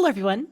Hello everyone,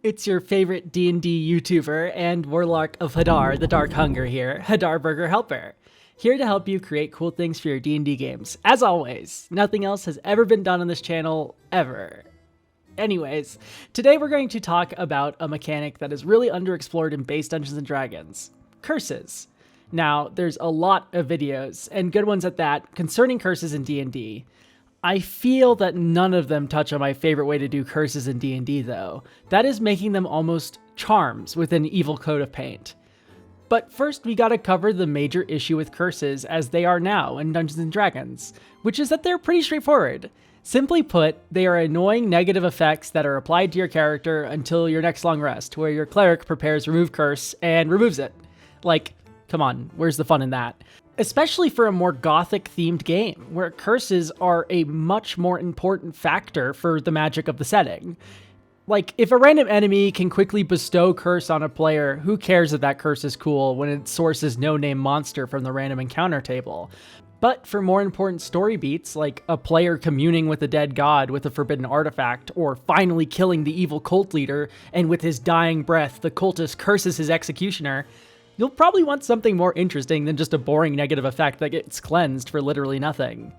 it's your favorite D&D YouTuber and Warlock of Hadar, the Dark Hunger here, Hadarburger Helper. Here to help you create cool things for your D&D games. As always, nothing else has ever been done on this channel, ever. Anyways, today we're going to talk about a mechanic that is really underexplored in base Dungeons & Dragons. Curses. Now, there's a lot of videos, and good ones at that, concerning curses in D&D. I feel that none of them touch on my favorite way to do curses in D&D though. That is making them almost charms with an evil coat of paint. But first we gotta cover the major issue with curses as they are now in Dungeons & Dragons, which is that they're pretty straightforward. Simply put, they are annoying negative effects that are applied to your character until your next long rest, where your cleric prepares remove curse and removes it. Like, come on, where's the fun in that? Especially for a more gothic-themed game, where curses are a much more important factor for the magic of the setting. Like, if a random enemy can quickly bestow curse on a player, who cares if that curse is cool when its source is no-name monster from the random encounter table? But for more important story beats, like a player communing with a dead god with a forbidden artifact, or finally killing the evil cult leader, and with his dying breath, the cultist curses his executioner, you'll probably want something more interesting than just a boring negative effect that gets cleansed for literally nothing.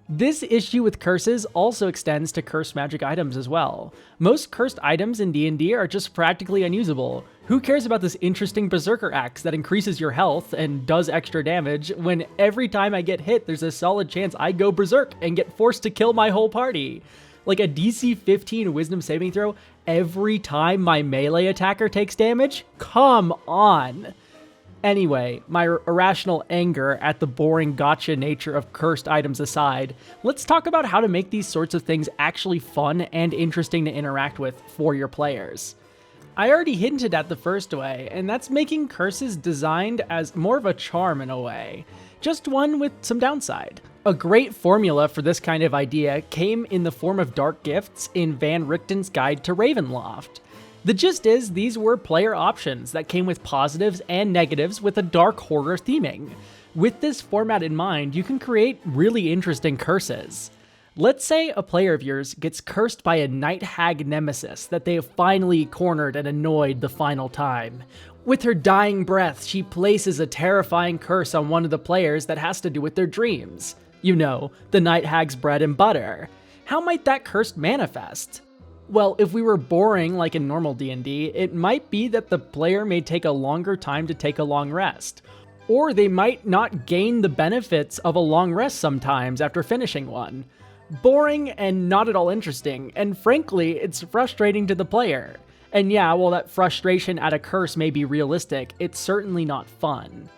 This issue with curses also extends to cursed magic items as well. Most cursed items in D&D are just practically unusable. Who cares about this interesting berserker axe that increases your health and does extra damage when every time I get hit there's a solid chance I go berserk and get forced to kill my whole party? Like a DC 15 wisdom saving throw every time my melee attacker takes damage? Come on! Anyway, my irrational anger at the boring gotcha nature of cursed items aside, let's talk about how to make these sorts of things actually fun and interesting to interact with for your players. I already hinted at the first way, and that's making curses designed as more of a charm in a way. Just one with some downside. A great formula for this kind of idea came in the form of dark gifts in Van Richten's Guide to Ravenloft. The gist is, these were player options that came with positives and negatives with a dark horror theming. With this format in mind, you can create really interesting curses. Let's say a player of yours gets cursed by a night hag nemesis that they have finally cornered and annoyed the final time. With her dying breath, she places a terrifying curse on one of the players that has to do with their dreams. You know, the night hag's bread and butter. How might that curse manifest? Well, if we were boring like in normal D&D, it might be that the player may take a longer time to take a long rest. Or they might not gain the benefits of a long rest sometimes after finishing one. Boring and not at all interesting, and frankly, it's frustrating to the player. And yeah, while that frustration at a curse may be realistic, it's certainly not fun.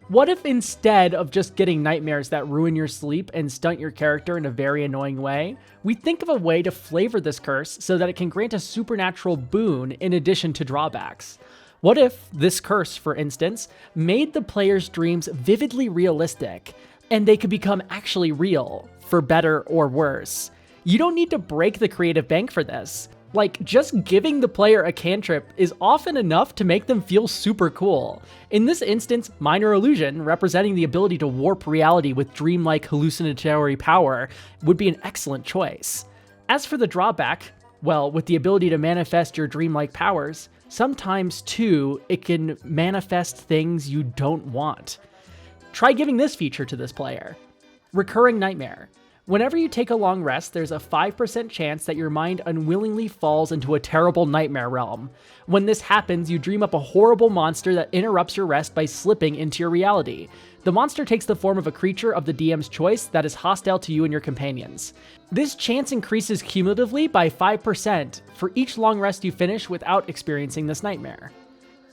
What if instead of just getting nightmares that ruin your sleep and stunt your character in a very annoying way, we think of a way to flavor this curse so that it can grant a supernatural boon in addition to drawbacks? What if this curse, for instance, made the player's dreams vividly realistic, and they could become actually real, for better or worse? You don't need to break the creative bank for this. Like, just giving the player a cantrip is often enough to make them feel super cool. In this instance, Minor Illusion, representing the ability to warp reality with dreamlike hallucinatory power, would be an excellent choice. As for the drawback, well, with the ability to manifest your dreamlike powers, sometimes too, it can manifest things you don't want. Try giving this feature to this player. Recurring Nightmare. Whenever you take a long rest, there's a 5% chance that your mind unwillingly falls into a terrible nightmare realm. When this happens, you dream up a horrible monster that interrupts your rest by slipping into your reality. The monster takes the form of a creature of the DM's choice that is hostile to you and your companions. This chance increases cumulatively by 5% for each long rest you finish without experiencing this nightmare.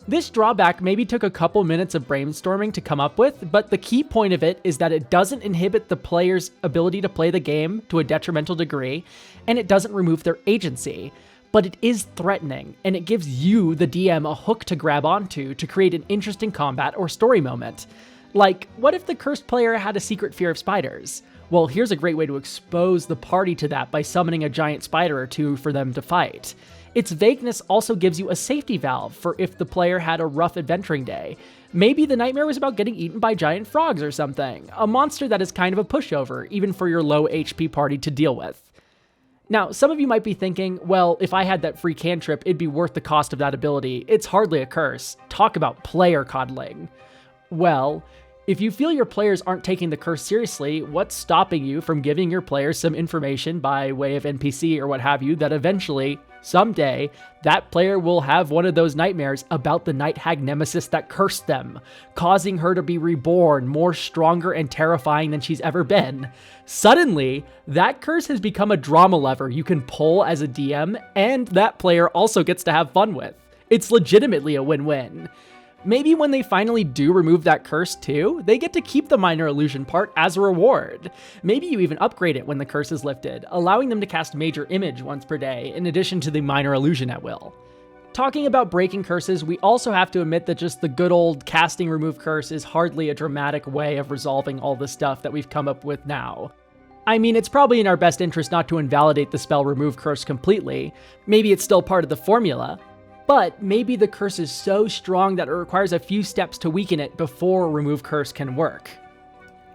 This drawback maybe took a couple minutes of brainstorming to come up with, but the key point of it is that it doesn't inhibit the player's ability to play the game to a detrimental degree, and it doesn't remove their agency. But it is threatening, and it gives you, the DM, a hook to grab onto to create an interesting combat or story moment. Like, what if the cursed player had a secret fear of spiders? Well, here's a great way to expose the party to that by summoning a giant spider or two for them to fight. Its vagueness also gives you a safety valve for if the player had a rough adventuring day. Maybe the nightmare was about getting eaten by giant frogs or something, a monster that is kind of a pushover, even for your low HP party to deal with. Now, some of you might be thinking, well, if I had that free cantrip, it'd be worth the cost of that ability. It's hardly a curse. Talk about player coddling. Well, if you feel your players aren't taking the curse seriously, what's stopping you from giving your players some information by way of NPC or what have you that eventually, someday, that player will have one of those nightmares about the night hag nemesis that cursed them, causing her to be reborn more stronger and terrifying than she's ever been. Suddenly, that curse has become a drama lever you can pull as a DM, and that player also gets to have fun with. It's legitimately a win-win. Maybe when they finally do remove that curse too, they get to keep the minor illusion part as a reward. Maybe you even upgrade it when the curse is lifted, allowing them to cast major image once per day, in addition to the minor illusion at will. Talking about breaking curses, we also have to admit that just the good old casting remove curse is hardly a dramatic way of resolving all the stuff that we've come up with now. I mean, it's probably in our best interest not to invalidate the spell remove curse completely. Maybe it's still part of the formula. But maybe the curse is so strong that it requires a few steps to weaken it before remove curse can work.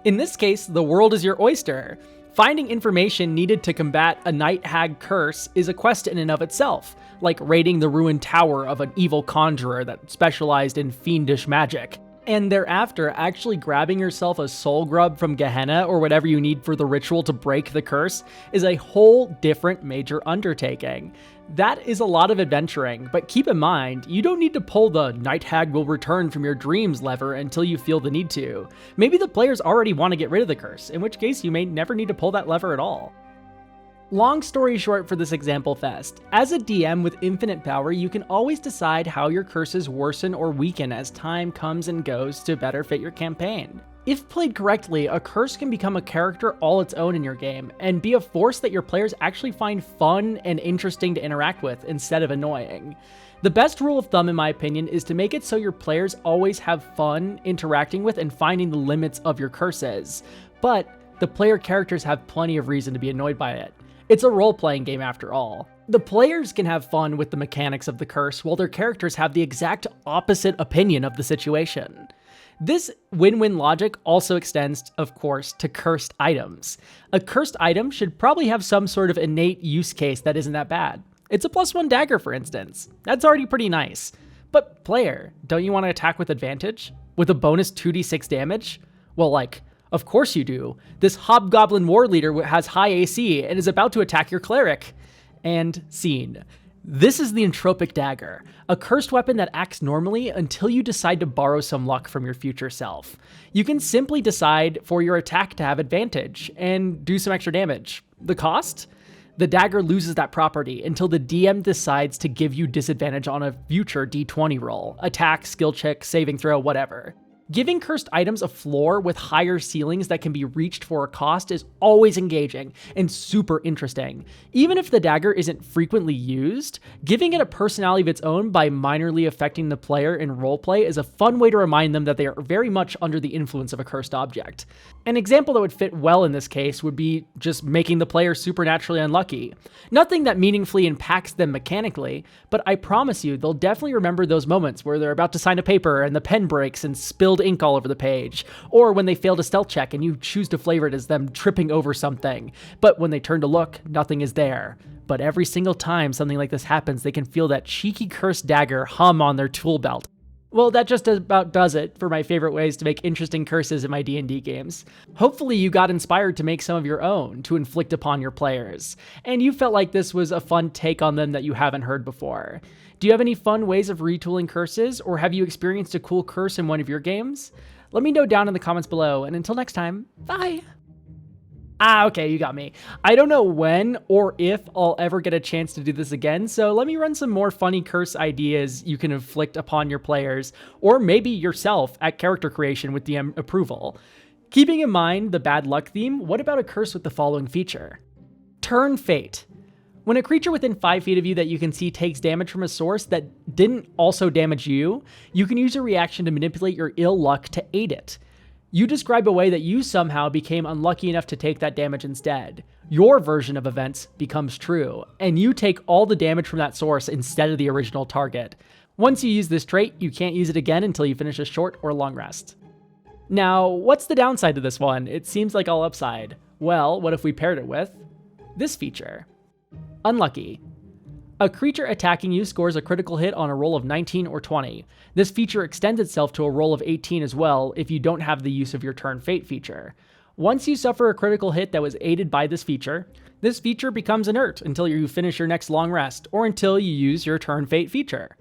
In this case, the world is your oyster. Finding information needed to combat a night hag curse is a quest in and of itself, like raiding the ruined tower of an evil conjurer that specialized in fiendish magic. And thereafter, actually grabbing yourself a soul grub from Gehenna or whatever you need for the ritual to break the curse is a whole different major undertaking. That is a lot of adventuring, but keep in mind, you don't need to pull the night hag will return from your dreams lever until you feel the need to. Maybe the players already want to get rid of the curse, in which case you may never need to pull that lever at all. Long story short for this example fest, as a DM with infinite power, you can always decide how your curses worsen or weaken as time comes and goes to better fit your campaign. If played correctly, a curse can become a character all its own in your game, and be a force that your players actually find fun and interesting to interact with instead of annoying. The best rule of thumb, in my opinion, is to make it so your players always have fun interacting with and finding the limits of your curses, but the player characters have plenty of reason to be annoyed by it. It's a role-playing game after all. The players can have fun with the mechanics of the curse, while their characters have the exact opposite opinion of the situation. This win-win logic also extends, of course, to cursed items. A cursed item should probably have some sort of innate use case that isn't that bad. It's a +1 dagger, for instance. That's already pretty nice. But player, don't you want to attack with advantage? With a bonus 2d6 damage? Well, of course you do. This Hobgoblin War Leader has high AC and is about to attack your cleric. And scene. This is the Entropic Dagger, a cursed weapon that acts normally until you decide to borrow some luck from your future self. You can simply decide for your attack to have advantage and do some extra damage. The cost? The dagger loses that property until the DM decides to give you disadvantage on a future d20 roll, attack, skill check, saving throw, whatever. Giving cursed items a floor with higher ceilings that can be reached for a cost is always engaging and super interesting. Even if the dagger isn't frequently used, giving it a personality of its own by minorly affecting the player in roleplay is a fun way to remind them that they are very much under the influence of a cursed object. An example that would fit well in this case would be just making the player supernaturally unlucky. Nothing that meaningfully impacts them mechanically, but I promise you they'll definitely remember those moments where they're about to sign a paper and the pen breaks and spilled ink all over the page, or when they failed a stealth check and you choose to flavor it as them tripping over something, but when they turn to look, nothing is there. But every single time something like this happens, they can feel that cheeky cursed dagger hum on their tool belt. Well, that just about does it for my favorite ways to make interesting curses in my D&D games. Hopefully you got inspired to make some of your own to inflict upon your players, and you felt like this was a fun take on them that you haven't heard before. Do you have any fun ways of retooling curses, or have you experienced a cool curse in one of your games? Let me know down in the comments below, and until next time, bye! Okay, you got me. I don't know when or if I'll ever get a chance to do this again, so let me run some more funny curse ideas you can inflict upon your players, or maybe yourself at character creation with DM approval. Keeping in mind the bad luck theme, what about a curse with the following feature? Turn Fate. When a creature within 5 feet of you that you can see takes damage from a source that didn't also damage you, you can use a reaction to manipulate your ill luck to aid it. You describe a way that you somehow became unlucky enough to take that damage instead. Your version of events becomes true, and you take all the damage from that source instead of the original target. Once you use this trait, you can't use it again until you finish a short or long rest. Now, what's the downside to this one? It seems like all upside. Well, what if we paired it with this feature? Unlucky. A creature attacking you scores a critical hit on a roll of 19 or 20. This feature extends itself to a roll of 18 as well if you don't have the use of your turn fate feature. Once you suffer a critical hit that was aided by this feature becomes inert until you finish your next long rest, or until you use your turn fate feature.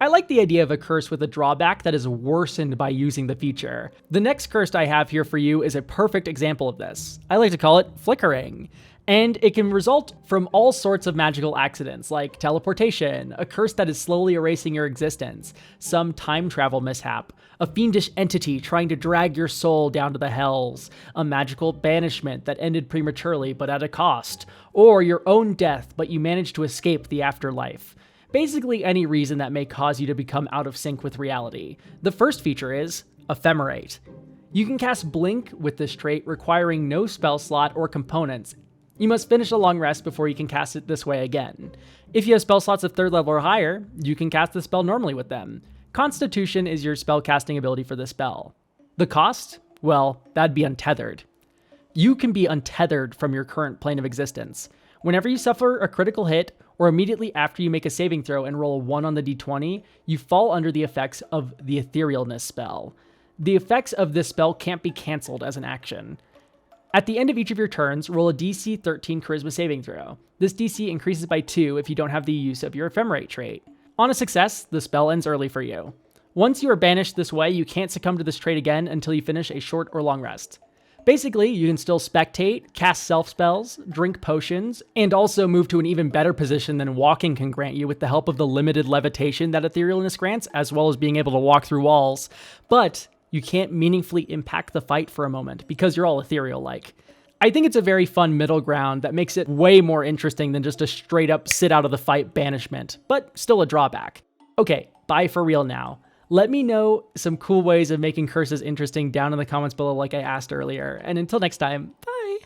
I like the idea of a curse with a drawback that is worsened by using the feature. The next curse I have here for you is a perfect example of this. I like to call it flickering. And it can result from all sorts of magical accidents, like teleportation, a curse that is slowly erasing your existence, some time travel mishap, a fiendish entity trying to drag your soul down to the hells, a magical banishment that ended prematurely but at a cost, or your own death but you managed to escape the afterlife. Basically any reason that may cause you to become out of sync with reality. The first feature is Ephemerate. You can cast Blink with this trait, requiring no spell slot or components. You must finish a long rest before you can cast it this way again. If you have spell slots of 3rd level or higher, you can cast the spell normally with them. Constitution is your spell casting ability for this spell. The cost? Well, that'd be untethered. You can be untethered from your current plane of existence. Whenever you suffer a critical hit, or immediately after you make a saving throw and roll a 1 on the d20, you fall under the effects of the Etherealness spell. The effects of this spell can't be cancelled as an action. At the end of each of your turns, roll a DC 13 Charisma saving throw. This DC increases by 2 if you don't have the use of your Ephemerate trait. On a success, the spell ends early for you. Once you are banished this way, you can't succumb to this trait again until you finish a short or long rest. Basically, you can still spectate, cast self spells, drink potions, and also move to an even better position than walking can grant you with the help of the limited levitation that Etherealness grants, as well as being able to walk through walls. But you can't meaningfully impact the fight for a moment because you're all ethereal-like. I think it's a very fun middle ground that makes it way more interesting than just a straight up sit out of the fight banishment, but still a drawback. Okay, bye for real now. Let me know some cool ways of making curses interesting down in the comments below like I asked earlier, and until next time, bye!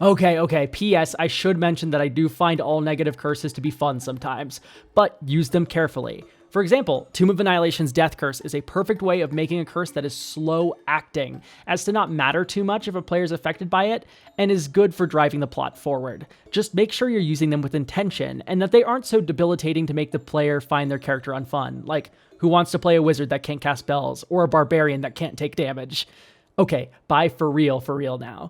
Okay, P.S. I should mention that I do find all negative curses to be fun sometimes, but use them carefully. For example, Tomb of Annihilation's Death Curse is a perfect way of making a curse that is slow acting, as to not matter too much if a player is affected by it, and is good for driving the plot forward. Just make sure you're using them with intention, and that they aren't so debilitating to make the player find their character unfun, like who wants to play a wizard that can't cast spells, or a barbarian that can't take damage. Okay, bye for real now.